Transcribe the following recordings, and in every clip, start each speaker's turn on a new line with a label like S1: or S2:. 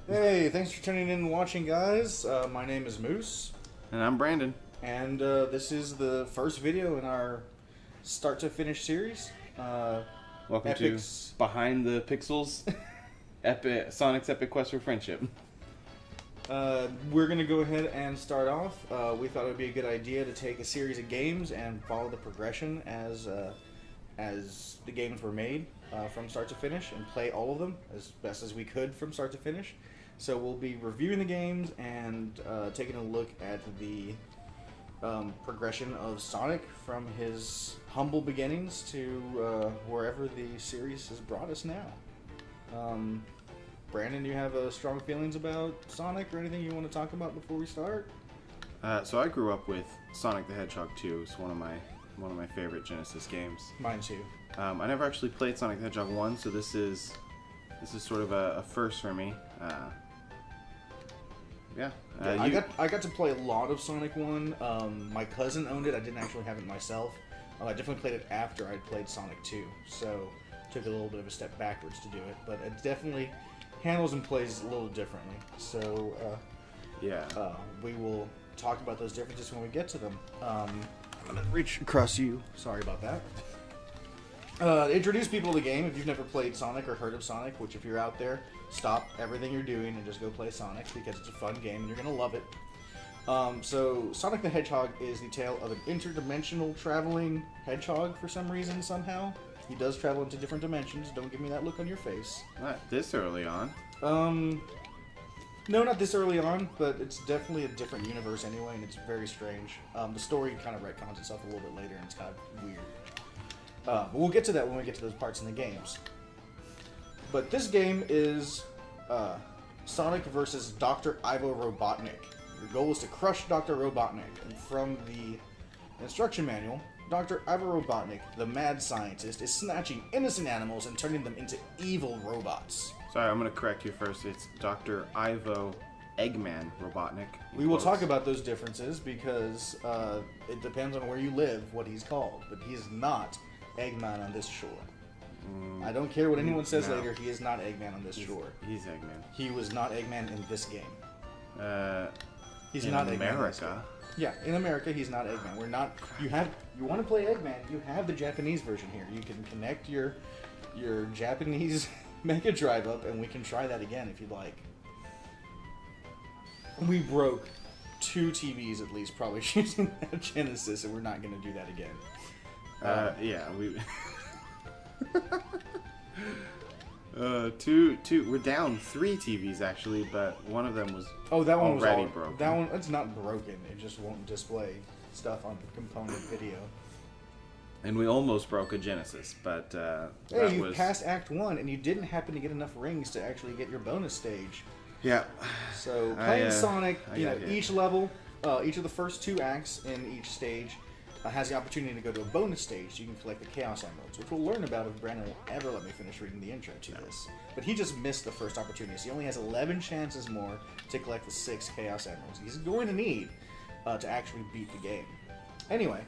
S1: Hey, thanks for tuning in and watching, guys. My name is Moose,
S2: And I'm Brandon.
S1: and this is the first video in our start to finish series.
S2: Welcome
S1: Epic's-
S2: to Behind the Pixels, Sonic's Epic Quest for Friendship.
S1: We're gonna go ahead and start off. We thought it would be a good idea to take a series of games and follow the progression as the games were made from start to finish, and play all of them as best as we could from start to finish. So we'll be reviewing the games and taking a look at the progression of Sonic from his humble beginnings to wherever the series has brought us now. Brandon, do you have strong feelings about Sonic or anything you want to talk about before we start?
S2: So I grew up with Sonic the Hedgehog 2. It's one of my favorite Genesis games.
S1: Mine too.
S2: I never actually played Sonic the Hedgehog 1, so this is sort of a first for me.
S1: I got to play a lot of Sonic 1. My cousin owned it. I didn't actually have it myself. I definitely played it after I'd played Sonic 2, so took a little bit of a step backwards to do it. But it definitely handles and plays a little differently. So we will talk about those differences when we get to them. I'm gonna reach across you. Sorry about that. Introduce people to the game if you've never played Sonic or heard of Sonic, which if you're out there, stop everything you're doing and just go play Sonic because it's a fun game and you're going to love it. So Sonic the Hedgehog is the tale of an interdimensional traveling hedgehog for some reason, somehow. He does travel into different dimensions. Don't give me that look on your face.
S2: Not this early on.
S1: No, not this early on, but it's definitely a different universe anyway, and it's very strange. The story kind of retcons itself a little bit later, and it's kind of weird. But we'll get to that when we get to those parts in the games. But this game is Sonic versus Dr. Ivo Robotnik. Your goal is to crush Dr. Robotnik. And from the instruction manual, Dr. Ivo Robotnik, the mad scientist, is snatching innocent animals and turning them into evil robots.
S2: Sorry, I'm going to correct you first. It's Dr. Ivo Eggman Robotnik.
S1: We will talk about those differences because it depends on where you live what he's called. But he is not Eggman on this shore. I don't care what anyone says later, he is not Eggman on this shore.
S2: He's Eggman.
S1: He was not Eggman in this game. He's
S2: in
S1: not
S2: America.
S1: Yeah, in America he's not Eggman. We're not. You want to play Eggman? You have the Japanese version here. You can connect your Japanese Mega Drive up, and we can try that again if you'd like. We broke 2 TVs at least, probably using that Genesis, and we're not going to do that again.
S2: We. We're down 3 TVs actually, but one of them was
S1: that one
S2: already
S1: was
S2: broken.
S1: That one, it's not broken. It just won't display stuff on component video.
S2: And we almost broke a Genesis, but
S1: hey, you passed Act 1, and you didn't happen to get enough rings to actually get your bonus stage.
S2: Yeah.
S1: So playing Sonic, each level, each of the first 2 acts in each stage has the opportunity to go to a bonus stage. So you can collect the Chaos Emeralds, which we'll learn about if Brandon will ever let me finish reading the intro to this. But he just missed the first opportunity, so he only has 11 chances more to collect the 6 Chaos Emeralds he's going to need to actually beat the game. Anyway,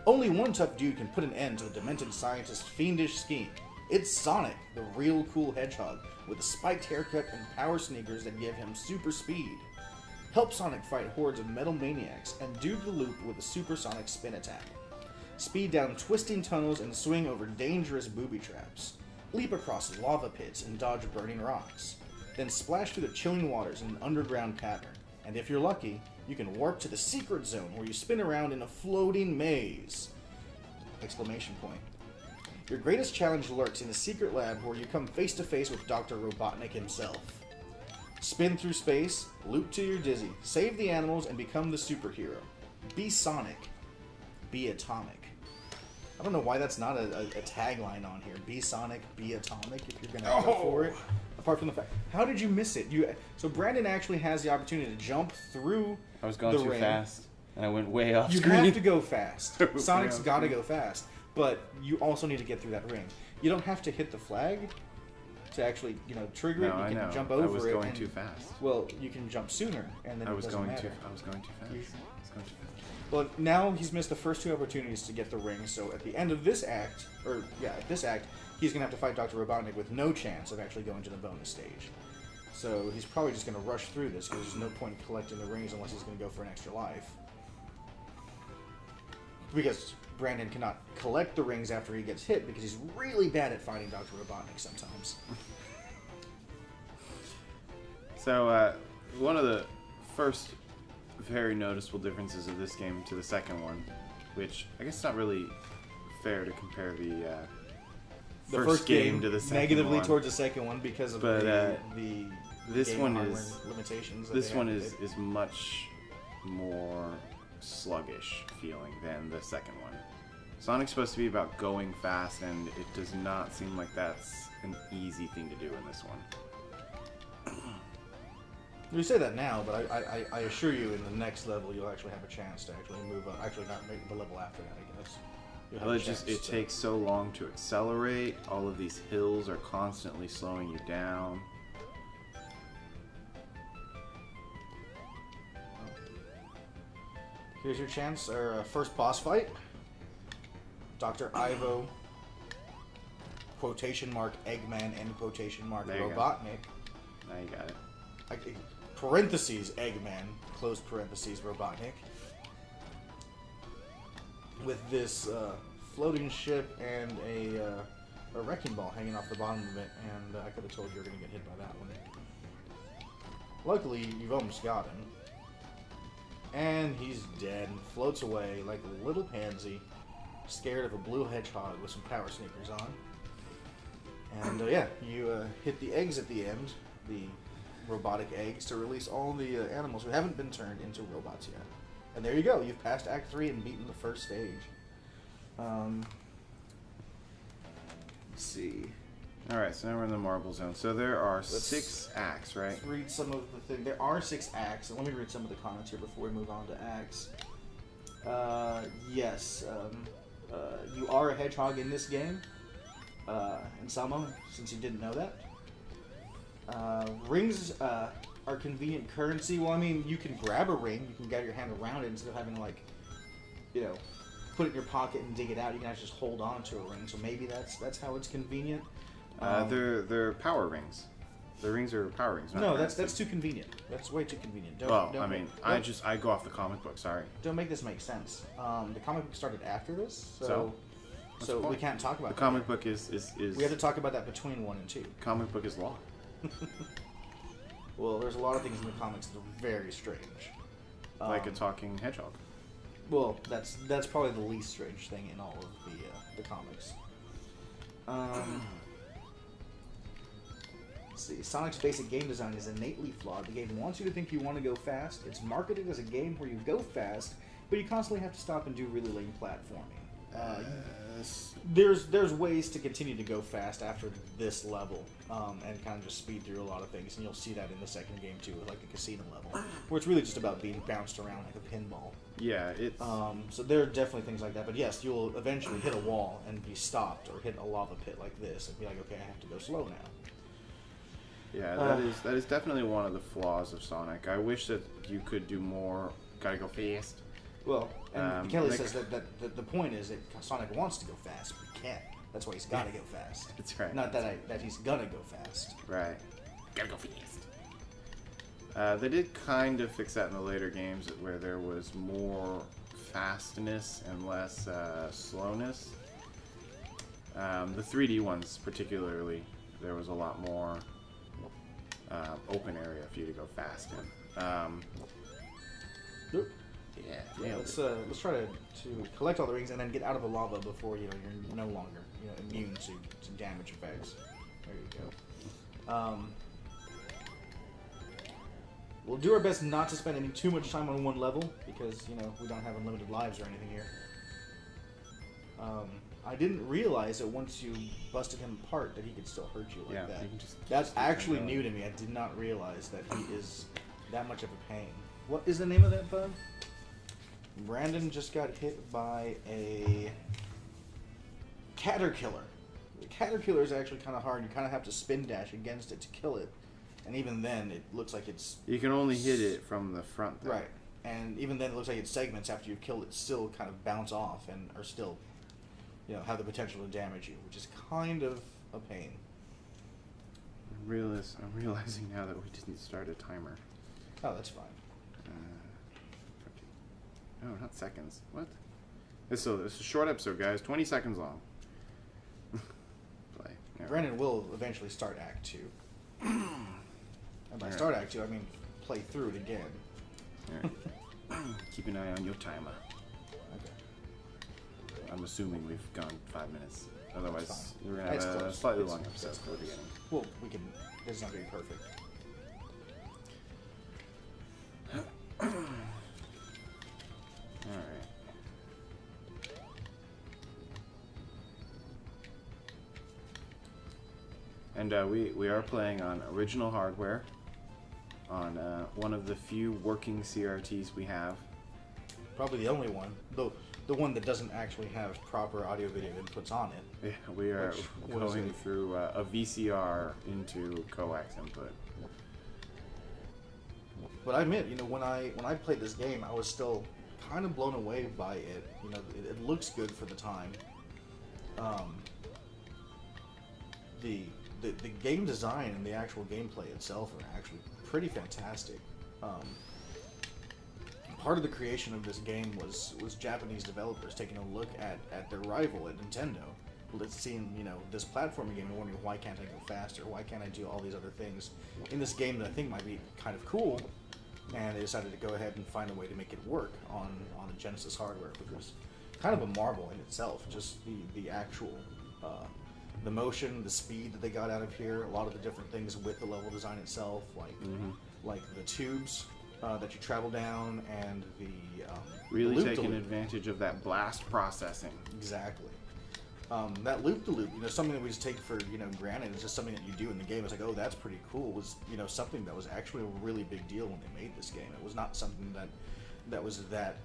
S1: only one tough dude can put an end to the demented scientist's fiendish scheme. It's Sonic, the real cool hedgehog, with a spiked haircut and power sneakers that give him super speed. Help Sonic fight hordes of metal maniacs and do the loop with a supersonic spin attack. Speed down twisting tunnels and swing over dangerous booby traps. Leap across lava pits and dodge burning rocks. Then splash through the chilling waters in an underground cavern. And if you're lucky, you can warp to the secret zone where you spin around in a floating maze! Exclamation point. Your greatest challenge lurks in the secret lab where you come face to face with Dr. Robotnik himself. Spin through space, loop till you're dizzy, save the animals, and become the superhero. Be Sonic. Be atomic. I don't know why that's not a tagline on here. Be Sonic, be atomic, if you're going to go for it. Apart from the fact... How did you miss it? So Brandon actually has the opportunity to jump through
S2: I was going
S1: the
S2: too
S1: ring.
S2: fast, and I went way off
S1: You
S2: screen.
S1: have to go fast. Sonic's got to go fast. But you also need to get through that ring. You don't have to hit the flag to actually, trigger it. You can jump over it.
S2: I was going too fast.
S1: Well, you can jump sooner, and then
S2: I was
S1: it doesn't
S2: going
S1: matter.
S2: I was going too fast.
S1: Well, now he's missed the first 2 opportunities to get the ring, so at the end of this act, he's going to have to fight Dr. Robotnik with no chance of actually going to the bonus stage. So he's probably just going to rush through this because there's no point in collecting the rings unless he's going to go for an extra life. Because Brandon cannot collect the rings after he gets hit because he's really bad at fighting Dr. Robotnik sometimes.
S2: So, one of the first very noticeable differences of this game to the second one, which I guess it's not really fair to compare the first game to the second
S1: negatively
S2: one.
S1: Towards the second one because of the
S2: this
S1: game
S2: one
S1: hardware
S2: is
S1: limitations.
S2: This one is much more sluggish feeling than the second one. Sonic's supposed to be about going fast, and it does not seem like that's an easy thing to do in this one.
S1: You say that now, but I assure you in the next level you'll actually have a chance to actually move up. Actually, not make the level after that, I guess.
S2: Well, it takes so long to accelerate. All of these hills are constantly slowing you down.
S1: Here's your chance, our first boss fight. Dr. Ivo, quotation mark Eggman, end quotation mark Robotnik.
S2: Now you got it.
S1: Parentheses Eggman, close parentheses Robotnik. With this floating ship and a wrecking ball hanging off the bottom of it, and I could have told you were going to get hit by that one. Luckily, you've almost got him. And he's dead and floats away like a little pansy, scared of a blue hedgehog with some power sneakers on. And yeah, you hit the eggs at the end, the robotic eggs, to release all the animals who haven't been turned into robots yet. And there you go, you've passed Act 3 and beaten the first stage. Let's see.
S2: Alright, so now we're in the marble zone. So there are 6 acts, right?
S1: Let's read some of the things. There are 6 acts, and let me read some of the comments here before we move on to acts. Yes, you are a hedgehog in this game, Anselmo, since you didn't know that. Rings are convenient currency. Well, I mean, you can grab a ring, you can get your hand around it instead of having to, like, you know, put it in your pocket and dig it out. You can actually just hold on to a ring, so maybe that's how it's convenient.
S2: They're power rings. The rings are power rings.
S1: No, that's too convenient. That's way too convenient.
S2: I go off the comic book. Sorry.
S1: Don't make this make sense. The comic book started after this, so we can't talk about
S2: the comic book is.
S1: We have to talk about that between 1 and 2.
S2: Comic book is law.
S1: Well, there's a lot of things in the comics that are very strange.
S2: Like a talking hedgehog.
S1: Well, that's probably the least strange thing in all of the comics. Let's see. Sonic's basic game design is innately flawed. The game wants you to think you want to go fast. It's marketed as a game where you go fast, but you constantly have to stop and do really lame platforming. There's ways to continue to go fast after this level, and kind of just speed through a lot of things, and you'll see that in the second game too, with like the casino level, where it's really just about being bounced around like a pinball.
S2: Yeah, it's...
S1: So there are definitely things like that, but yes, you'll eventually hit a wall and be stopped, or hit a lava pit like this, and be like, okay, I have to go slow now.
S2: Yeah, that is definitely one of the flaws of Sonic. I wish that you could do more. Gotta go fast.
S1: Well, and Kelly says that the point is that Sonic wants to go fast, but he can't. That's why he's got to go fast.
S2: That's right.
S1: Not that he's gonna go fast.
S2: Right. Gotta go fast. They did kind of fix that in the later games, where there was more fastness and less slowness. The 3D ones, particularly, there was a lot more open area for you to go fast in.
S1: Nope.
S2: Yeah,
S1: let's try to collect all the rings and then get out of the lava before you're no longer immune to damage effects. There you go. We'll do our best not to spend any too much time on one level because we don't have unlimited lives or anything here. I didn't realize that once you busted him apart that he could still hurt you like that. That's actually new to me. I did not realize that he is that much of a pain. What is the name of that bug? Brandon just got hit by a caterpillar. The caterpillar is actually kind of hard. You kind of have to spin dash against it to kill it. And even then, it looks like it's...
S2: You can only hit it from the front, though.
S1: Right. And even then, it looks like its segments, after you've killed it, still kind of bounce off and are still, have the potential to damage you, which is kind of a pain.
S2: I'm realizing now that we didn't start a timer.
S1: Oh, that's fine.
S2: No, not seconds. What? This is a short episode, guys. 20 seconds long. Play.
S1: Brandon will eventually start Act 2. And by start Act 2, I mean play through it again.
S2: All right. Keep an eye on your timer.
S1: Okay.
S2: I'm assuming we've gone 5 minutes. Otherwise, we're going to
S1: It's
S2: have a
S1: close.
S2: slightly
S1: It's
S2: long episode for the beginning.
S1: Well, we can. It's not going to be perfect.
S2: Alright. And we are playing on original hardware, on one of the few working CRTs we have.
S1: Probably the only one, though the one that doesn't actually have proper audio-video inputs on it.
S2: Yeah, we are going through a VCR into coax input.
S1: But I admit, when I played this game, I was still kind of blown away by it. It looks good for the time. The game design and the actual gameplay itself are actually pretty fantastic. Part of the creation of this game was Japanese developers taking a look at their rival at Nintendo. Seeing, this platforming game and wondering, why can't I go faster? Why can't I do all these other things in this game that I think might be kind of cool? And they decided to go ahead and find a way to make it work on the Genesis hardware, which was kind of a marvel in itself. Just the actual the motion, the speed that they got out of here, a lot of the different things with the level design itself, like the tubes that you travel down, and the
S2: really taking advantage of that blast processing.
S1: Exactly. That loop-to-loop, something that we just take for, granted, it's just something that you do in the game. It's like, oh, that's pretty cool. Was, something that was actually a really big deal when they made this game. It was not something that was that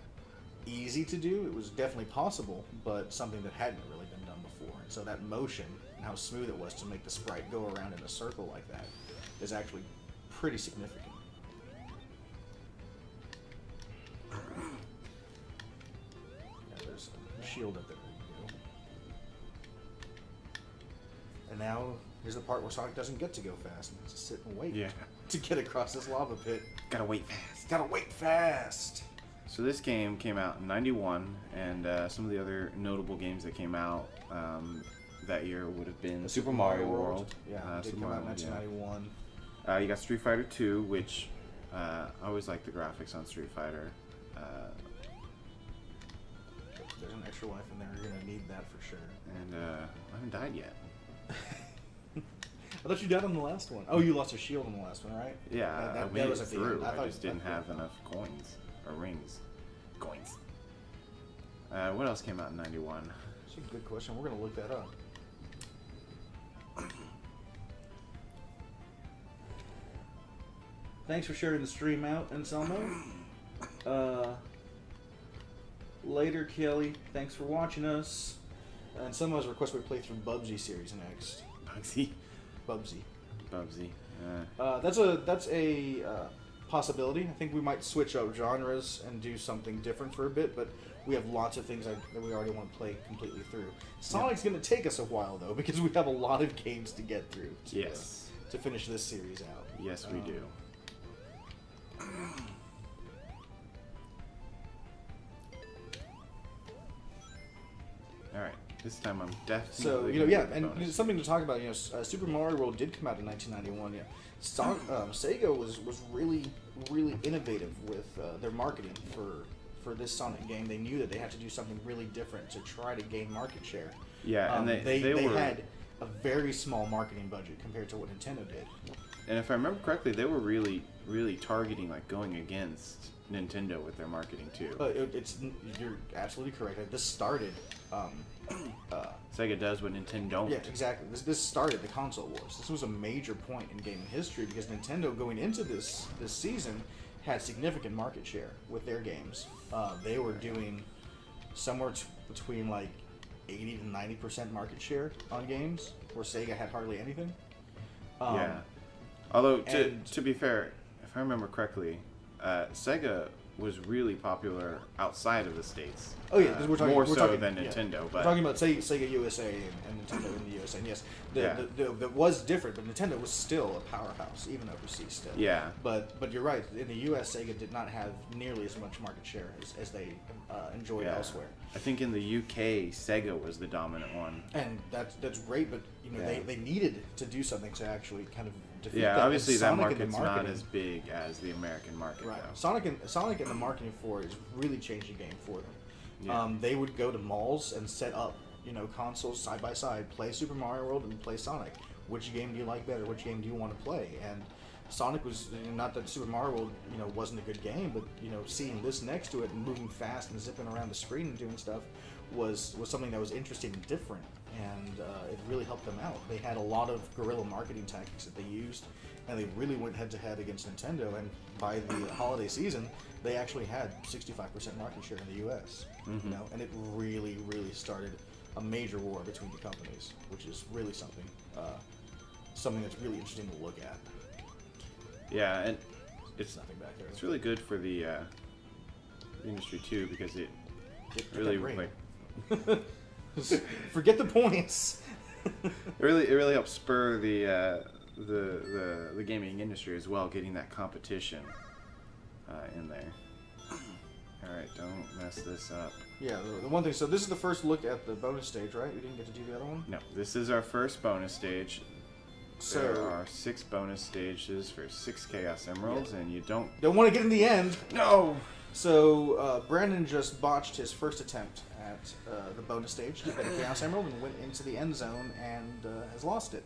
S1: easy to do. It was definitely possible, but something that hadn't really been done before. And so that motion and how smooth it was to make the sprite go around in a circle like that is actually pretty significant. Yeah, there's a shield up there. And now, here's the part where Sonic doesn't get to go fast. He has to sit and wait to get across this lava pit.
S2: Gotta wait fast.
S1: Gotta wait fast!
S2: So this game came out in '91, and some of the other notable games that came out that year would have been Super Mario World.
S1: Yeah, it did come out in 1991.
S2: Yeah. You got Street Fighter 2, which I always liked the graphics on Street Fighter.
S1: There's an extra life in there. You're gonna need that for sure.
S2: And I haven't died yet.
S1: I thought you died on the last one. Oh, you lost your shield on the last one, right?
S2: Yeah, I made it through.
S1: I
S2: just didn't have enough coins. Or rings. Coins. What else came out in '91?
S1: That's a good question. We're going to look that up. Thanks for sharing the stream out, Anselmo. Later, Kelly. Thanks for watching us. And someone has requested we play through Bubsy series next.
S2: Bugsy?
S1: Bubsy.
S2: Bubsy.
S1: That's a possibility. I think we might switch up genres and do something different for a bit, but we have lots of things that we already want to play completely through. Sonic's going to take us a while, though, because we have a lot of games to get through to finish this series out.
S2: Yes, we do. Alright, this time I'm definitely...
S1: So, and something to talk about, Super Mario World did come out in 1991, yeah. Sega was really, really innovative with their marketing for this Sonic game. They knew that they had to do something really different to try to gain market share.
S2: Yeah, and they
S1: had a very small marketing budget compared to what Nintendo did.
S2: And if I remember correctly, they were really, really targeting, going against Nintendo with their marketing, too.
S1: You're absolutely correct. This started...
S2: Sega does what Nintendo don't.
S1: Yeah, exactly. This started the console wars. This was a major point in gaming history because Nintendo, going into this season, had significant market share with their games. They were doing somewhere between 80 to 90% market share on games, where Sega had hardly anything.
S2: Yeah. Although, to be fair, if I remember correctly, Sega was really popular outside of the States.
S1: Oh yeah, we're talking,
S2: more so than Nintendo.
S1: Yeah.
S2: But
S1: we're talking about Sega USA and Nintendo in the USA. And yes, that was different, but Nintendo was still a powerhouse, even overseas still.
S2: Yeah.
S1: But you're right. In the US, Sega did not have nearly as much market share as they enjoyed elsewhere.
S2: I think in the UK, Sega was the dominant one.
S1: And that's great, but they needed to do something to actually kind of defeat
S2: that. Obviously that market's not as big as the American market.
S1: Right.
S2: Though.
S1: Sonic and the marketing for it has really changed the game for them.
S2: Yeah.
S1: They would go to malls and set up, consoles side by side, play Super Mario World and play Sonic. Which game do you like better? Which game do you want to play? And Sonic was, not that Super Mario World, wasn't a good game, but seeing this next to it and moving fast and zipping around the screen and doing stuff was something that was interesting and different, and it really helped them out. They had a lot of guerrilla marketing tactics that they used, and they really went head to head against Nintendo. And by the holiday season, they actually had 65% market share in the U.S.
S2: Mm-hmm.
S1: And it really, really started a major war between the companies, which is really something that's really interesting to look at.
S2: Yeah, and it's
S1: nothing back there.
S2: It's really good for the industry too, because it really like
S1: forget the points.
S2: it really helps spur the gaming industry as well, getting that competition in there. All right, don't mess this up.
S1: Yeah, the one thing. So this is the first look at the bonus stage, right? We didn't get to do the other one.
S2: No, this is our first bonus stage.
S1: So
S2: there are 6 bonus stages for 6 Chaos Emeralds, and you don't
S1: want to get in the end.
S2: No.
S1: So Brandon just botched his first attempt at the bonus stage to get a Chaos Emerald and went into the end zone and has lost it.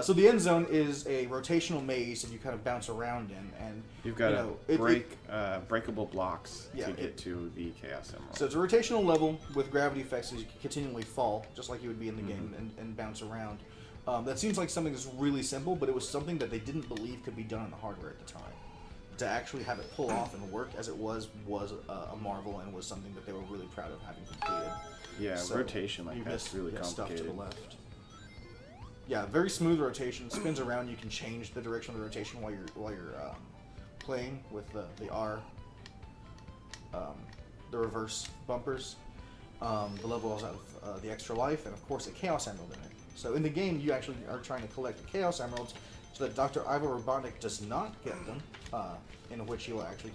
S1: So the end zone is a rotational maze that you kind of bounce around in, and
S2: you've got to breakable blocks to get to the Chaos Emerald.
S1: So it's a rotational level with gravity effects, so you can continually fall, just like you would be in the game, and bounce around. That seems like something that's really simple, but it was something that they didn't believe could be done on the hardware at the time. To actually have it pull off and work as it was a marvel, and was something that they were really proud of having completed.
S2: Yeah, so rotation like that's really complicated.
S1: Stuff to the left. Yeah, very smooth rotation. Spins around. You can change the direction of the rotation while you're playing with the R, the reverse bumpers. The levels have the extra life, and of course a Chaos Emerald in it. So in the game, you actually are trying to collect the Chaos Emeralds so that Dr. Ivo Robotnik does not get them, in which he'll actually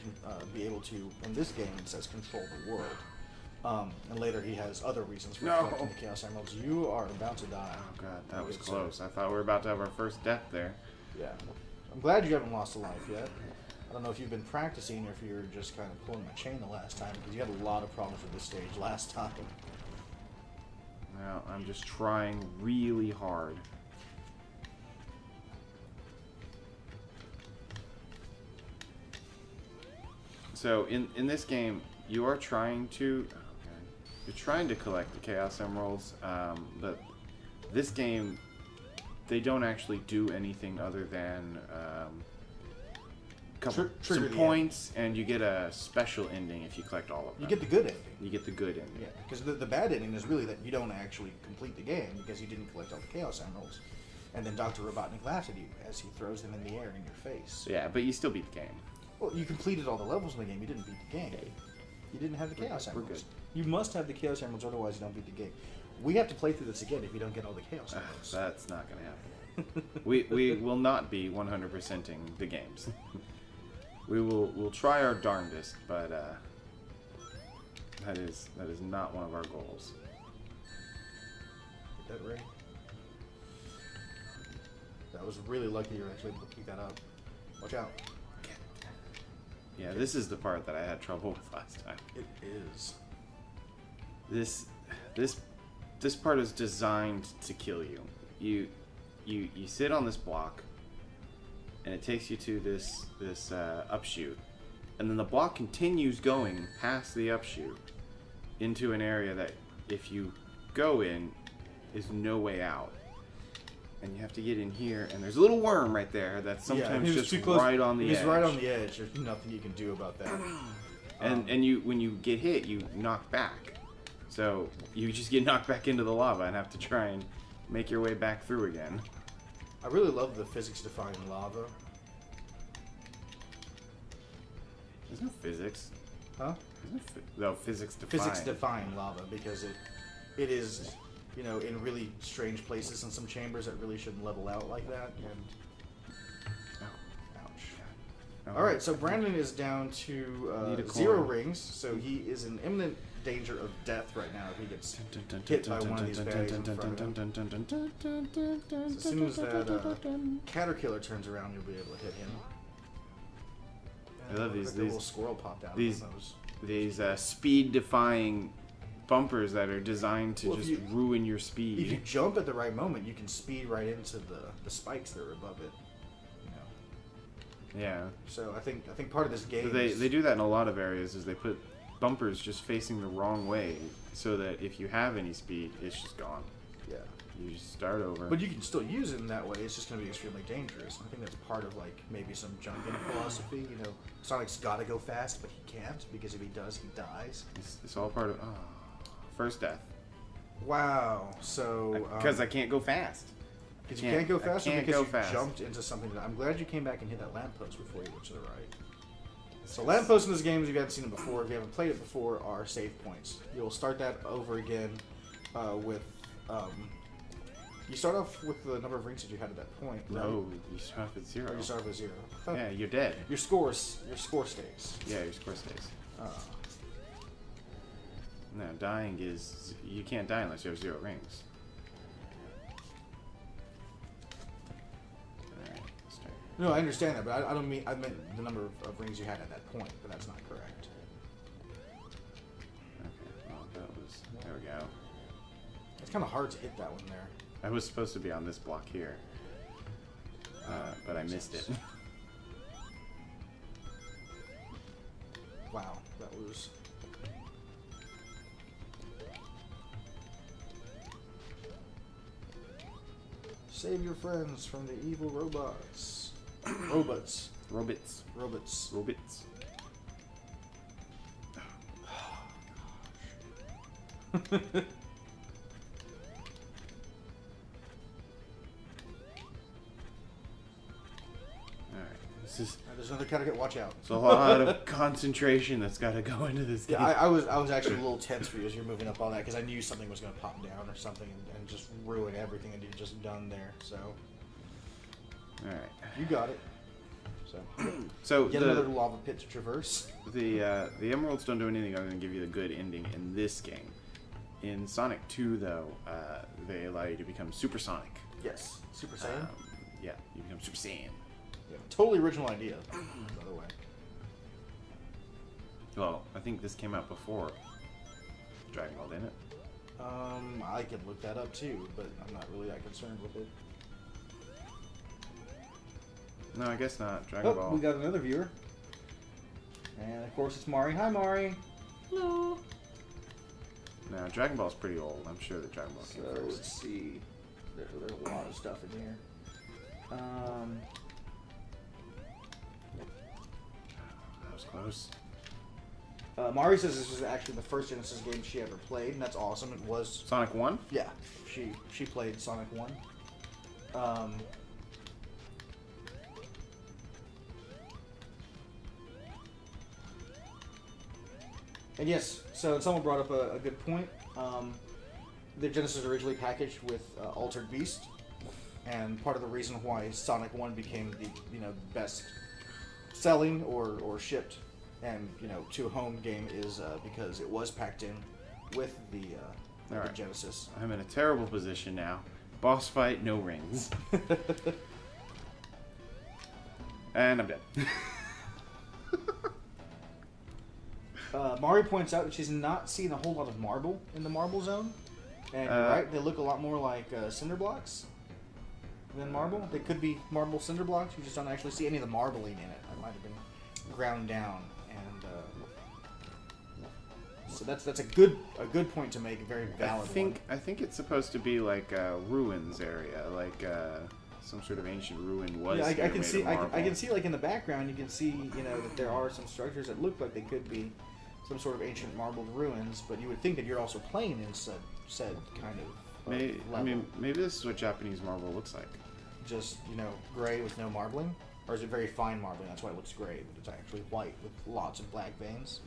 S1: be able to, in this game, it says control the world. And later he has other reasons for collecting the Chaos Emeralds. You are about to die.
S2: Oh god, that was close. I thought we were about to have our first death there.
S1: Yeah. I'm glad you haven't lost a life yet. I don't know if you've been practicing or if you were just kind of pulling my chain the last time, because you had a lot of problems with this stage last time.
S2: Now, I'm just trying really hard. So, in this game, you are trying to... You're trying to collect the Chaos Emeralds, but this game, they don't actually do anything other than some points, and you get a special ending if you collect all of them.
S1: You get the good ending.
S2: You get the good ending.
S1: Yeah, because the bad ending is really that you don't actually complete the game because you didn't collect all the Chaos Emeralds. And then Dr. Robotnik laughs at you as he throws them in the air in your face.
S2: Yeah, but you still beat the game.
S1: Well, you completed all the levels in the game. You didn't beat the game. You didn't have the Chaos Emeralds.
S2: We're good.
S1: You must have the Chaos Emeralds, otherwise you don't beat the game. We have to play through this again if you don't get all the Chaos Emeralds.
S2: That's not going to happen. we will not be 100%ing the games. We'll try our darndest, but that is not one of our goals.
S1: Get that right. That was really lucky you were actually able to keep that up. Watch out.
S2: Yeah, this is the part that I had trouble with last time.
S1: It is.
S2: This part is designed to kill you. You sit on this block, and it takes you to this upshoot, and then the block continues going past the upshoot into an area that, if you go in, is no way out. And you have to get in here, and there's a little worm right there that's sometimes just right on the edge.
S1: He's right on the edge. There's nothing you can do about that.
S2: And you, when you get hit, you knock back. So you just get knocked back into the lava and have to try and make your way back through again.
S1: I really love the physics-defying lava.
S2: There's no physics.
S1: Huh?
S2: No, physics defying.
S1: Physics defying lava because it is, you know, in really strange places in some chambers that really shouldn't level out like that. And ouch. Oh. All right, so Brandon is down to 0 rings, so he is in imminent danger of death right now if he gets hit by one of these baddies in front of him. So as soon as that caterpillar turns around, you'll be able to hit him.
S2: I love these.
S1: Like a little squirrel popped out.
S2: These speed-defying bumpers that are designed to just ruin your speed.
S1: If you jump at the right moment, you can speed right into the spikes that are above it. You know.
S2: Yeah.
S1: So I think part of this game.
S2: They do that in a lot of areas. Is they put bumpers just facing the wrong way, so that if you have any speed, it's just gone.
S1: Yeah.
S2: You just start over.
S1: But you can still use it in that way. It's just going to be extremely dangerous. I think that's part of like maybe some junking philosophy. You know, Sonic's got to go fast, but he can't because if he does, he dies.
S2: It's all part of first death.
S1: Wow. So
S2: because I can't go fast.
S1: Because you can't go fast, or because you
S2: fast.
S1: jumped into something. I'm glad you came back and hit that lamppost before you went to the right. So lampposts in this game, if you haven't seen it before, if you haven't played it before, are save points. You'll start that over again with. You start off with the number of rings that you had at that point. Right?
S2: No, you start off at 0.
S1: Or you start off with 0.
S2: Yeah, you're dead.
S1: Your score stays.
S2: Yeah, your score stays. No, dying is you can't die unless you have 0 rings. Alright, start.
S1: No, I understand that, but I don't mean I meant the number of rings you had at that point, but that's not correct.
S2: Okay, well that was there we go.
S1: It's kind of hard to hit that one there.
S2: I was supposed to be on this block here, but I missed it.
S1: Wow, that was... Save your friends from the evil robots. Robots.
S2: Robots.
S1: Robots.
S2: Robots.
S1: There's another category. Watch out.
S2: It's a lot of concentration that's got to go into this game.
S1: Yeah, I was actually a little tense for you as you're moving up all that because I knew something was going to pop down or something and just ruin everything that you just done there. So,
S2: all right,
S1: you got it.
S2: So
S1: yet another lava pit to traverse.
S2: The emeralds don't do anything other than give you the good ending in this game. In Sonic 2, though, they allow you to become Super Sonic.
S1: Yes, Super Saiyan.
S2: Yeah, you become Super Saiyan.
S1: Yeah, totally original idea, by the way.
S2: Well, I think this came out before Dragon Ball, didn't it?
S1: I can look that up too, but I'm not really that concerned with it.
S2: No, I guess not. Dragon Ball.
S1: We got another viewer. And of course it's Mari. Hi, Mari. Hello.
S2: No, Dragon Ball's pretty old. I'm sure that Dragon Ball came first.
S1: Let's see. There's a lot of stuff in here.
S2: That was close.
S1: Mari says this was actually the first Genesis game she ever played, and that's awesome. It was
S2: Sonic 1?
S1: Yeah, she played Sonic 1. And yes, so someone brought up a good point. The Genesis originally packaged with Altered Beast, and part of the reason why Sonic 1 became the best selling or shipped and to a home game is because it was packed in with the Genesis.
S2: I'm in a terrible position now. Boss fight, no rings. And I'm dead.
S1: Mari points out that she's not seeing a whole lot of marble in the marble zone. And you're right, they look a lot more like cinder blocks than marble. They could be marble cinder blocks. You just don't actually see any of the marbling in it. It might have been ground down. And so that's a good point to make. A very valid one.
S2: I think it's supposed to be like a ruins area, like some sort of ancient ruin was.
S1: Yeah, I can
S2: made
S1: see.
S2: of
S1: I
S2: marble.
S1: can see like in the background. You can see that there are some structures that look like they could be some sort of ancient marbled ruins. But you would think that you're also playing in said kind of
S2: level. I mean, maybe this is what Japanese marble looks like.
S1: Just gray with no marbling. Or is it very fine marbling? That's why it looks gray, but it's actually white with lots of black veins.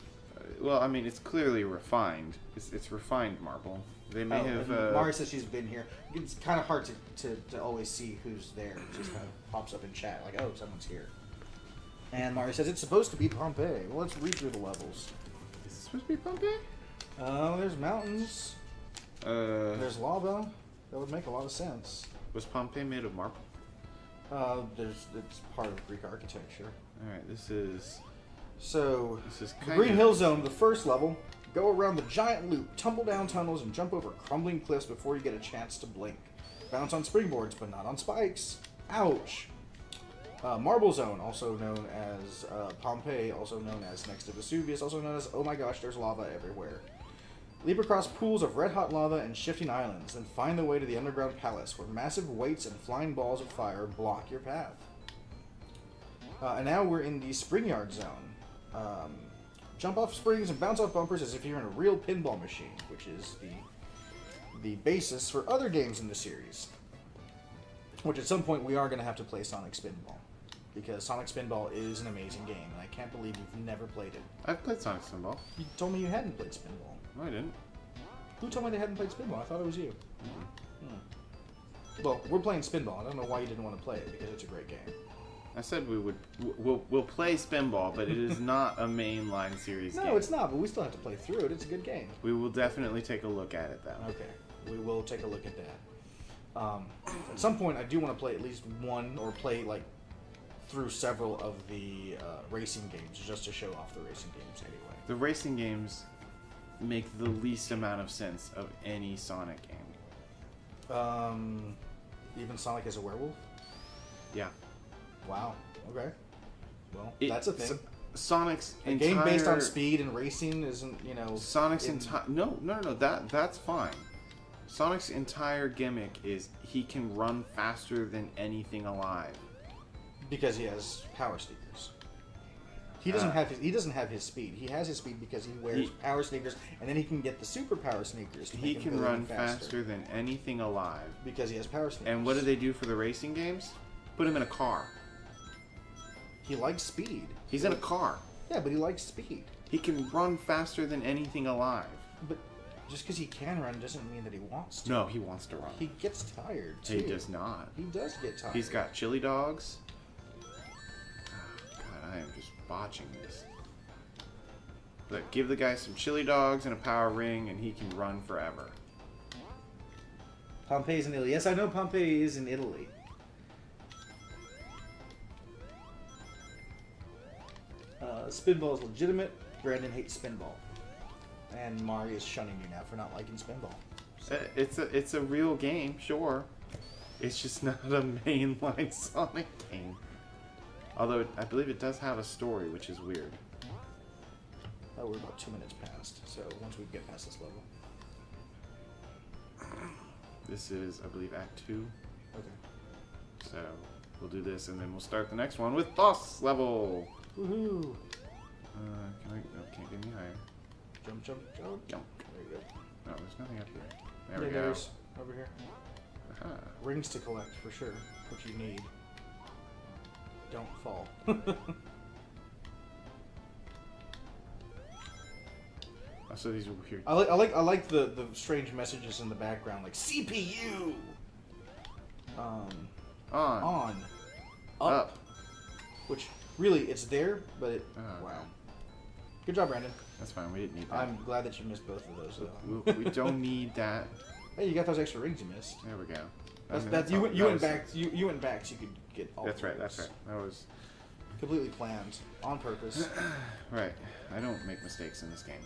S2: Well, I mean, it's clearly refined. It's refined marble. They may have.
S1: Mari says she's been here. It's kind of hard to always see who's there. It just kind of pops up in chat, like, oh, someone's here. And Mari says it's supposed to be Pompeii. Well, let's read through the levels.
S2: Is it supposed to be Pompeii?
S1: There's mountains. There's lava. That would make a lot of sense.
S2: Was Pompeii made of marble?
S1: It's part of Greek architecture.
S2: All right, this is.
S1: So,
S2: this is
S1: the Green Hill Zone, the first level. Go around the giant loop, tumble down tunnels, and jump over crumbling cliffs before you get a chance to blink. Bounce on springboards, but not on spikes. Ouch! Marble Zone, also known as Pompeii, also known as next to Vesuvius, also known as oh my gosh, there's lava everywhere. Leap across pools of red-hot lava and shifting islands, then find the way to the underground palace, where massive weights and flying balls of fire block your path. And now we're in the Springyard Zone. Jump off springs and bounce off bumpers as if you're in a real pinball machine, which is the basis for other games in the series. Which at some point we are going to have to play Sonic Spinball. Because Sonic Spinball is an amazing game, and I can't believe you've never played it.
S2: I've played Sonic Spinball.
S1: You told me you hadn't played Spinball.
S2: No, I didn't.
S1: Who told me they hadn't played Spinball? I thought it was you. Well, we're playing Spinball. I don't know why you didn't want to play it, because it's a great game.
S2: I said we'll play Spinball, but it is not a mainline series game.
S1: No, it's not, but we still have to play through it. It's a good game.
S2: We will definitely take a look at it, though.
S1: Okay, we will take a look at that. At some point, I do want to play at least one, or play like through several of the racing games, just to show off the racing games anyway.
S2: The racing games make the least amount of sense of any Sonic game.
S1: Even Sonic as a werewolf?
S2: Yeah.
S1: Wow. Okay. Well, that's a thing.
S2: Sonic's
S1: a game based on speed and racing isn't,
S2: Sonic's entire no. That's fine. Sonic's entire gimmick is he can run faster than anything alive.
S1: Because he has power sneakers. He doesn't have his speed. He has his speed because he wears power sneakers, and then he can get the super power sneakers.
S2: He can run faster than anything alive
S1: because he has power sneakers.
S2: And what do they do for the racing games? Put him in a car.
S1: He likes speed.
S2: He's in a car.
S1: Yeah, but he likes speed.
S2: He can run faster than anything alive.
S1: But just because he can run doesn't mean that he wants to.
S2: No, he wants to run.
S1: He gets tired, too.
S2: He does not.
S1: He does get tired.
S2: He's got chili dogs. Oh, God, I am just botching this. Look, give the guy some chili dogs and a power ring, and he can run forever.
S1: Pompeii's in Italy. Yes, I know Pompeii is in Italy. Spinball is legitimate. Brandon hates Spinball. And Mari is shunning you now for not liking Spinball.
S2: So. It's a real game, sure. It's just not a mainline Sonic game. Although I believe it does have a story, which is weird.
S1: Oh, we're about 2 minutes past, so once we get past this level.
S2: This is, I believe, Act 2.
S1: Okay.
S2: So we'll do this, and then we'll start the next one with boss level.
S1: Woohoo!
S2: No, can't get any higher.
S1: Jump, jump, jump.
S2: Jump.
S1: There you go.
S2: No, there's nothing up here. There we go.
S1: There's over here.
S2: Aha.
S1: Rings to collect, for sure. What you need. Don't fall.
S2: Oh, so these are weird.
S1: I like the strange messages in the background, like CPU. On. Up. Which really it's there, but it.
S2: Oh,
S1: wow. Good job, Brandon.
S2: That's fine. We didn't need that.
S1: I'm glad that you missed both of those. Though.
S2: We don't need that.
S1: Hey, you got those extra rings you missed.
S2: There we go.
S1: You went back. You went back so you could get all.
S2: That's right. That's right. That was
S1: completely planned, on purpose.
S2: Right. I don't make mistakes in this game.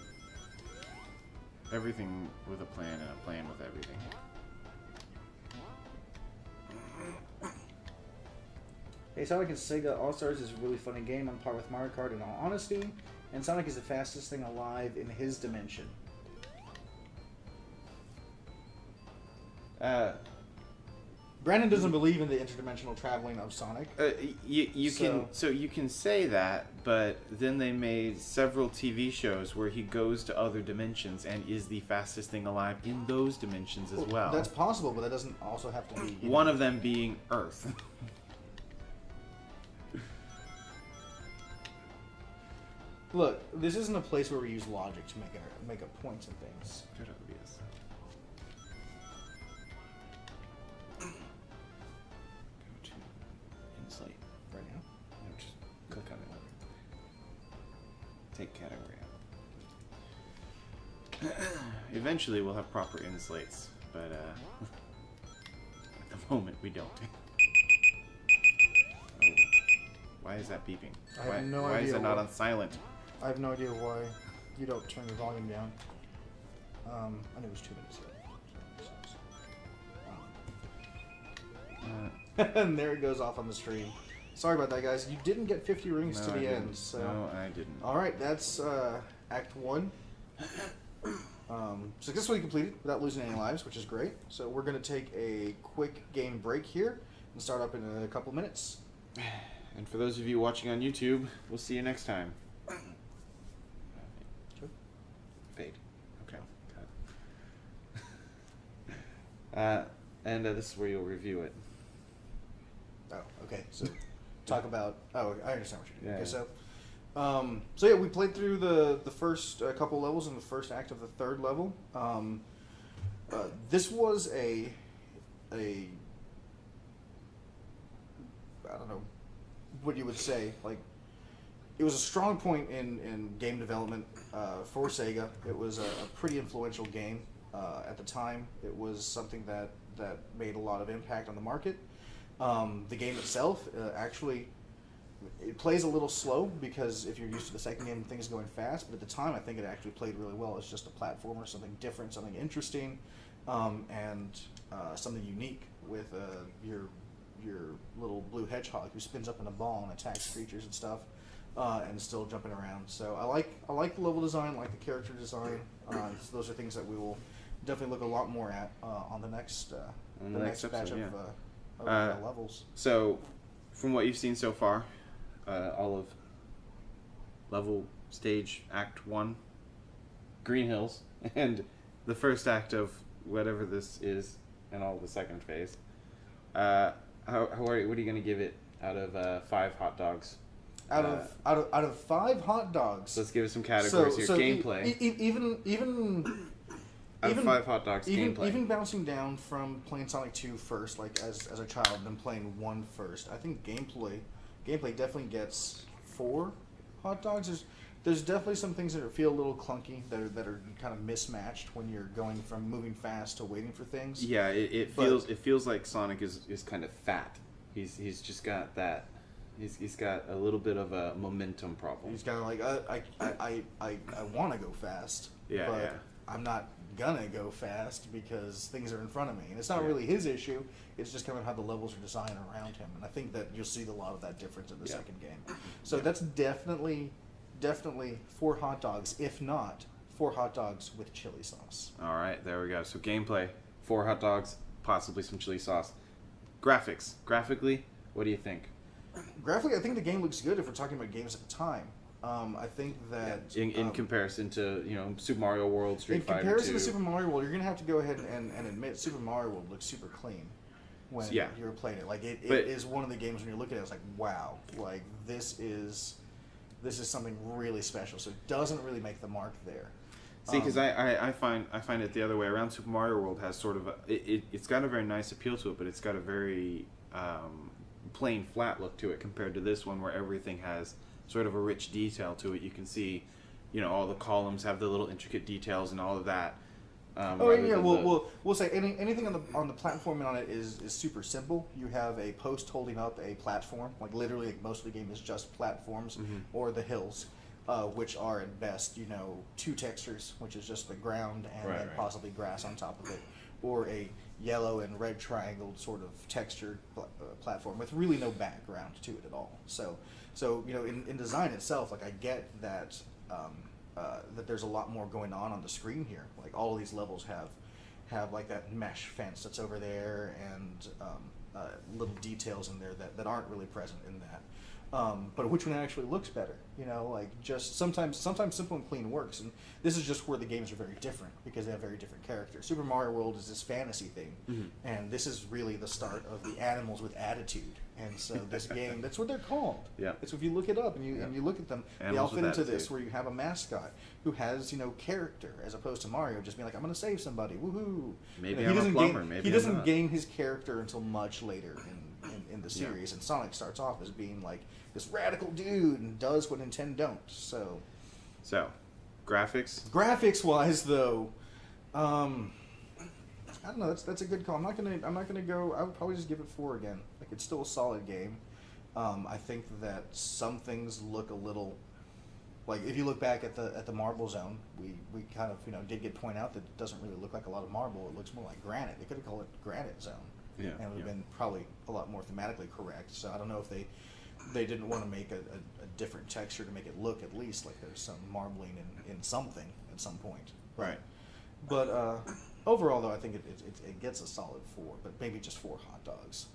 S2: Everything with a plan, and a plan with everything.
S1: Hey, Sonic and Sega All-Stars is a really funny game on par with Mario Kart in all honesty, and Sonic is the fastest thing alive in his dimension. Brandon doesn't believe in the interdimensional traveling of Sonic.
S2: You can say that, but then they made several TV shows where he goes to other dimensions and is the fastest thing alive in those dimensions as well.
S1: That's possible, but that doesn't also have to be
S2: one of them being Earth.
S1: Look, this isn't a place where we use logic to make up points and things.
S2: Good obvious. Go to Insight.
S1: Right now?
S2: No, just click on it. Take category out. Eventually we'll have proper inslates, but at the moment we don't. Oh, why is that beeping?
S1: I have no
S2: why
S1: idea
S2: is it not on silent?
S1: I have no idea why you don't turn the volume down. I knew it was 2 minutes ago. And there it goes off on the stream. Sorry about that, guys. You didn't get 50 rings to the end. So.
S2: No, I didn't.
S1: All right, that's Act 1. Successfully completed without losing any lives, which is great. So we're going to take a quick game break here and start up in a couple minutes.
S2: And for those of you watching on YouTube, we'll see you next time.
S1: Sure.
S2: Fade. Okay. Got it. And this is where you'll review it.
S1: Oh, okay. So talk about... Oh, I understand what you're doing.
S2: Yeah.
S1: Okay, so yeah, we played through the first couple levels in the first act of the third level. This was a I don't know what you would say. Like, it was a strong point in game development for Sega. It was a pretty influential game at the time. It was something that made a lot of impact on the market. The game itself actually... It plays a little slow because if you're used to the second game, things going fast. But at the time, I think it actually played really well. It's just a platformer, something different, something interesting, and something unique with your little blue hedgehog who spins up in a ball and attacks creatures and stuff, and still jumping around. So I like the level design, I like the character design. So those are things that we will definitely look a lot more at on the next next batch
S2: episode,
S1: of levels.
S2: So, from what you've seen so far. All of level stage act 1 Green Hills and the first act of whatever this is and all the second phase. What are you going to give it out of 5 hot dogs?
S1: Out of 5 hot dogs.
S2: So let's give it some categories here. Gameplay.
S1: Even
S2: out of 5 hot dogs, gameplay.
S1: Even bouncing down from playing Sonic 2 first, like as a child, and then playing 1 first, I think gameplay definitely gets 4 hot dogs. There's definitely some things that feel a little clunky, that are kind of mismatched when you're going from moving fast to waiting for things.
S2: Yeah, it feels like Sonic is kind of fat. He's just got that. He's got a little bit of a momentum problem.
S1: He's kind of like I want to go fast, but I'm not gonna go fast because things are in front of me, and it's not really his issue. It's just kind of how the levels are designed around him, and I think that you'll see a lot of that difference in the second game. So that's definitely 4 hot dogs, if not 4 hot dogs with chili sauce.
S2: All right, there we go. So gameplay, 4 hot dogs, possibly some chili sauce. Graphically, what do you think?
S1: Graphically, I think the game looks good if we're talking about games at the time. I think that...
S2: In comparison to, Super Mario World, Street Fighter 2.
S1: In comparison to Super Mario World, you're going to have to go ahead and admit Super Mario World looks super clean when you're playing it. Like, it is one of the games when you're looking at it, it's like, wow, like, this is something really special. So it doesn't really make the mark there.
S2: See, because I find it the other way around. Super Mario World has sort of it's got a very nice appeal to it, but it's got a very plain, flat look to it compared to this one where everything has sort of a rich detail to it. You can see, all the columns have the little intricate details and all of that.
S1: We'll say anything on the platform on it is super simple. You have a post holding up a platform, like literally most of the game is just platforms or the hills, which are at best 2 textures, which is just the ground and then possibly grass on top of it, or a yellow and red triangled sort of textured platform with really no background to it at all. So in design itself, like I get that that there's a lot more going on the screen here. Like all of these levels have like that mesh fence that's over there and little details in there that aren't really present in that. but which one actually looks better? You know, like just sometimes simple and clean works, and this is just where the games are very different because they have very different characters. Super Mario World is this fantasy thing, and this is really the start of the animals with attitude. And so this game, that's what they're called.
S2: Yeah.
S1: It's if you look it up and you look at them, they all fit into this where you have a mascot who has, you know, character as opposed to Mario just being like, I'm going to save somebody, woohoo.
S2: Maybe
S1: you know,
S2: I'm a plumber. Maybe
S1: he doesn't
S2: not.
S1: gain his character until much later in the series, and Sonic starts off as being like this radical dude and does what Nintendo don't. So graphics wise though, I don't know, that's a good call. I'm not gonna go. I would probably just give it 4 again. Like, it's still a solid game. I think that some things look a little, like if you look back at the Marble Zone, we kind of, you know, did get point out that it doesn't really look like a lot of marble. It looks more like granite. They could have called it Granite Zone.
S2: Yeah,
S1: and it would have been probably a lot more thematically correct. So I don't know if they didn't want to make a different texture to make it look at least like there's some marbling in something at some point.
S2: Right.
S1: But overall, though, I think it gets a solid 4, but maybe just 4 hot dogs.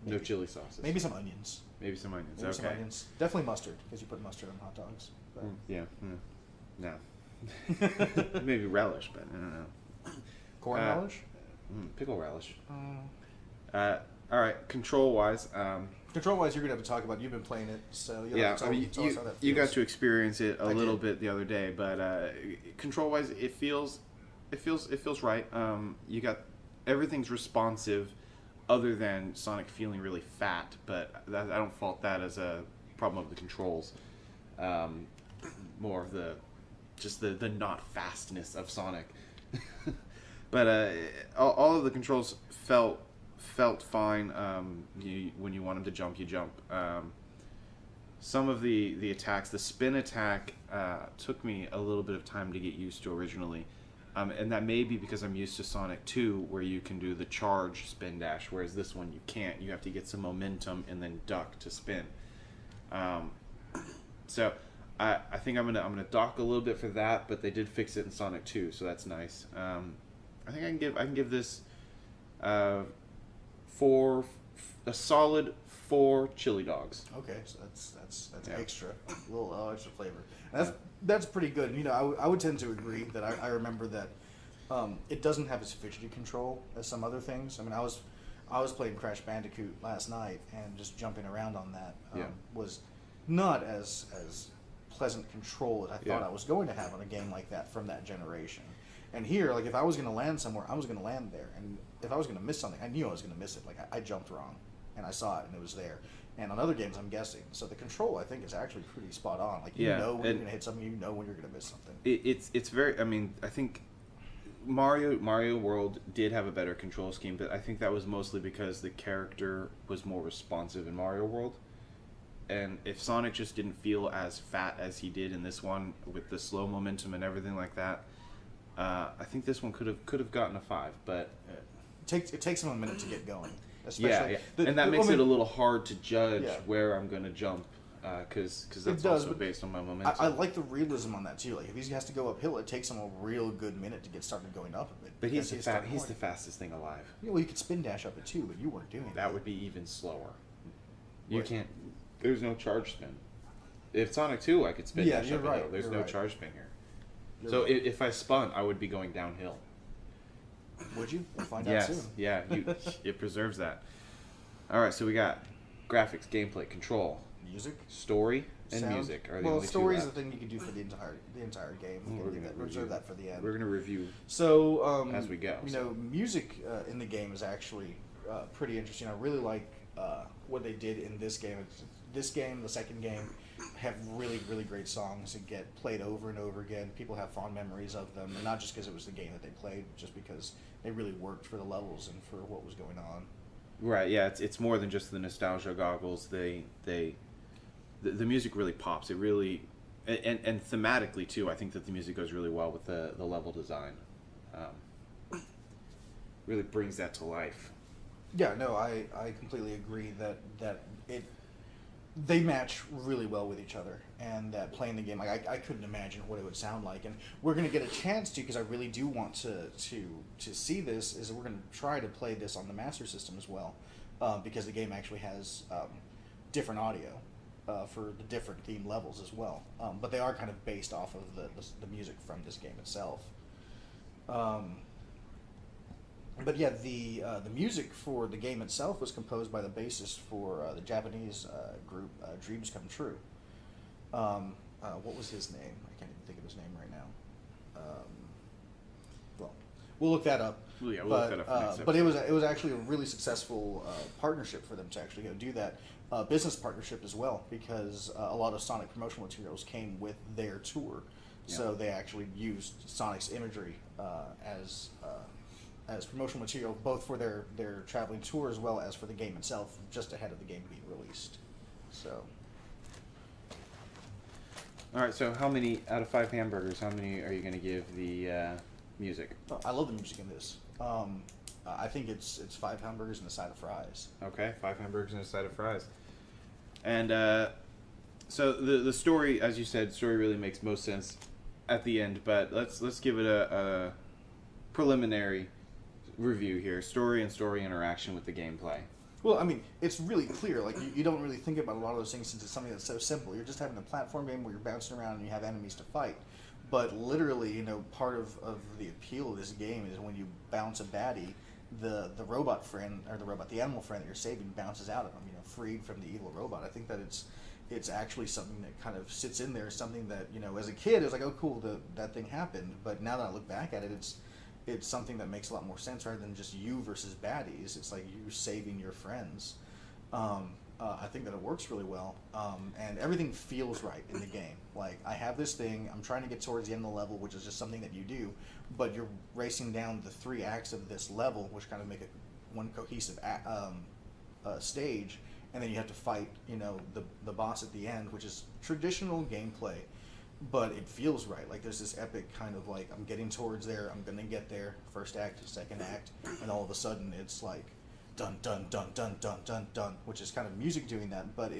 S2: No chili sauces.
S1: Maybe some onions.
S2: Maybe some onions.
S1: Maybe some onions. Definitely mustard, because you put mustard on hot dogs. But.
S2: Yeah. No. Maybe relish, but I don't know.
S1: Corn relish?
S2: Pickle relish. All right, control-wise.
S1: Control-wise, you're going to have to talk about it. You've been playing it, so you'll have to tell us how that feels.
S2: You got to experience it a little bit the other day, but control-wise, it feels right. You got everything's responsive, other than Sonic feeling really fat, but I don't fault that as a problem of the controls. More of the not fastness of Sonic. But all of the controls felt fine. When you want him to jump, you jump. Some of the attacks, the spin attack, took me a little bit of time to get used to originally. And that may be because I'm used to Sonic 2, where you can do the charge spin dash, whereas this one you can't. You have to get some momentum and then duck to spin. So I think I'm gonna dock a little bit for that, but they did fix it in Sonic 2, so that's nice. I think I can give this a solid 4 chili dogs.
S1: Okay, so that's extra, a little extra flavor. And that's pretty good. And, you know, I would tend to agree that I remember that it doesn't have as fidgety control as some other things. I mean, I was playing Crash Bandicoot last night, and just jumping around on that was not as pleasant control as I thought I was going to have on a game like that from that generation. And here, like, if I was going to land somewhere, I was going to land there. And if I was going to miss something, I knew I was going to miss it. Like, I jumped wrong, and I saw it, and it was there. And on other games, I'm guessing. So the control, I think, is actually pretty spot on. Like, you know when you're going to hit something, you know when you're going to miss something.
S2: It's very, I mean, I think Mario World did have a better control scheme, but I think that was mostly because the character was more responsive in Mario World. And if Sonic just didn't feel as fat as he did in this one, with the slow momentum and everything like that, I think this one could have gotten a 5, but
S1: it takes him a minute to get going. Especially
S2: and that makes it a little hard to judge where I'm going to jump, because that's also based on my momentum.
S1: I like the realism on that too. Like, if he has to go uphill, it takes him a real good minute to get started going up a bit.
S2: But he's the fastest thing alive.
S1: Yeah, well, you could spin dash up it too, but you weren't doing that.
S2: That would be even slower. You can't. There's no charge spin. If Sonic 2, I could spin dash up a hill. There's no charge spin here. So if I spun, I would be going downhill.
S1: Would you? We'll find out soon.
S2: Yeah, it preserves that. All right, so we got graphics, gameplay, control,
S1: music,
S2: story, and music. Are the only
S1: story
S2: two
S1: is
S2: left.
S1: the thing you can do for the entire game.
S2: We're gonna
S1: reserve that for the end.
S2: We're going to review as we go.
S1: You know, music in the game is actually pretty interesting. I really like what they did in this game. This game, the second game, have really, really great songs that get played over and over again. People have fond memories of them, and not just because it was the game that they played, just because they really worked for the levels and for what was going on.
S2: Right, yeah, it's more than just the nostalgia goggles. The music really pops. It really, and thematically too, I think that the music goes really well with the level design. Really brings that to life.
S1: Yeah, no, I completely agree that they match really well with each other, and that playing the game, like, I couldn't imagine what it would sound like. And we're going to get a chance to, because I really do want to see this, is we're going to try to play this on the Master System as well, because the game actually has different audio. for the different themed levels as well. But they are kind of based off of the music from this game itself. But yeah, the music for the game itself was composed by the bassist for the Japanese group Dreams Come True. What was his name? I can't even think of his name right now. Well, we'll look that up.
S2: Well, yeah, we'll look that up for next
S1: but it was actually a really successful partnership for them to actually do that. Business partnership as well, because a lot of Sonic promotional materials came with their tour. Yeah. So they actually used Sonic's imagery as promotional material, both for their traveling tour as well as for the game itself, just ahead of the game being released. So.
S2: All right. So, how many out of 5 hamburgers? How many are you going to give the music?
S1: Oh, I love the music in this. I think it's 5 hamburgers and a side of fries.
S2: Okay, 5 hamburgers and a side of fries. And so the story, as you said, story really makes most sense at the end. But let's give it a preliminary review here. Story and story interaction with the gameplay.
S1: Well, I mean, it's really clear. Like, you don't really think about a lot of those things since it's something that's so simple. You're just having a platform game where you're bouncing around and you have enemies to fight. But literally, you know, part of the appeal of this game is when you bounce a baddie, the robot friend, or the animal friend that you're saving bounces out of them, you know, freed from the evil robot. I think that it's actually something that kind of sits in there, something that, you know, as a kid, it was like, oh, cool, that thing happened. But now that I look back at it, it's something that makes a lot more sense rather than just you versus baddies. It's like you saving your friends. I think that it works really well, and everything feels right in the game. Like, I have this thing, I'm trying to get towards the end of the level, which is just something that you do, but you're racing down the 3 acts of this level, which kind of make it one cohesive stage, and then you have to fight, you know, the boss at the end, which is traditional gameplay, but it feels right. Like, there's this epic kind of like, I'm getting towards there, I'm gonna get there, first act, second act, and all of a sudden it's like dun dun dun dun dun dun dun, which is kind of music doing that, but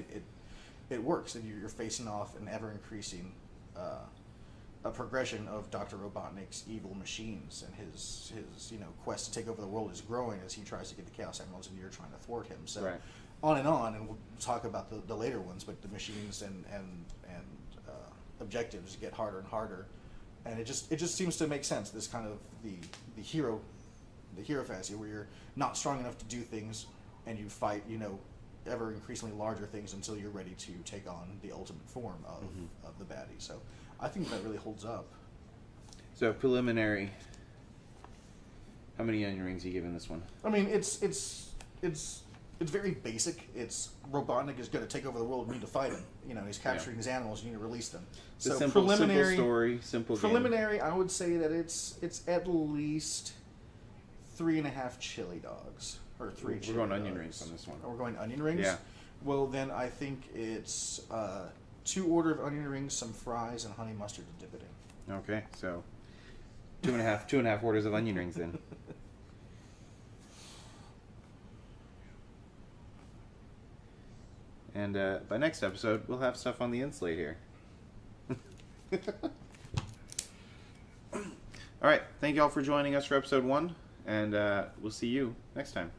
S1: it works, and you're facing off an ever increasing a progression of Dr. Robotnik's evil machines, and his you know, quest to take over the world is growing as he tries to get the Chaos Emeralds, and you're trying to thwart him. So
S2: right.
S1: On, and we'll talk about the later ones, but the machines and objectives get harder and harder, and it just seems to make sense. This kind of the hero fantasy where you're not strong enough to do things, and you fight, you know, ever increasingly larger things until you're ready to take on the ultimate form of the baddie. So I think that really holds up.
S2: So preliminary, how many onion rings are you giving this one?
S1: I mean, it's very basic. It's Robotnik is going to take over the world. You need to fight him. You know, he's capturing his animals. You need to release them.
S2: So
S1: simple
S2: story, simple
S1: preliminary. Game. I would say that it's at least 3.5 chili dogs, or 3 chili
S2: We're going
S1: dogs.
S2: onion rings on this one.
S1: Oh, we're going onion rings?
S2: Yeah.
S1: Well, then I think it's 2 order of onion rings, some fries, and honey mustard to dip it in.
S2: Okay, so 2.5 orders of onion rings then. And by next episode, we'll have stuff on the in-slate here. All right, thank you all for joining us for episode 1, and we'll see you next time.